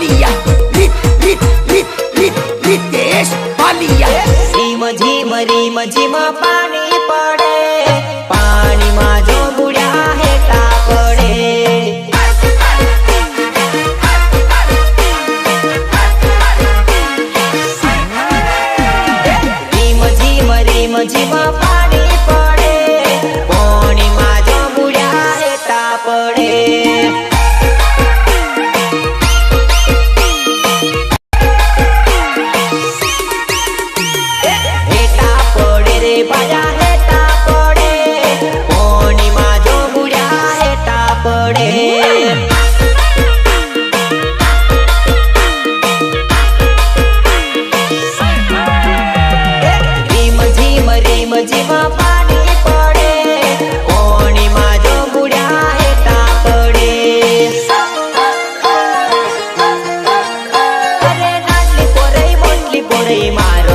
बालिया रितेश बालिया। झीम झीम पाणी पडे, पाणी माझो बुड्या हेटा पडे। झीम झीम पाणी पडे, पाणी माझो बुड्या हेटा पडे। बाजा हेटा पडे, पाणी माझो बुड्या हेटा पडे। झीम झीम पाणी पडे, पाणी माझो बुड्या हेटा पडे। अरे नाचली पोरई मोठली पोरई मारो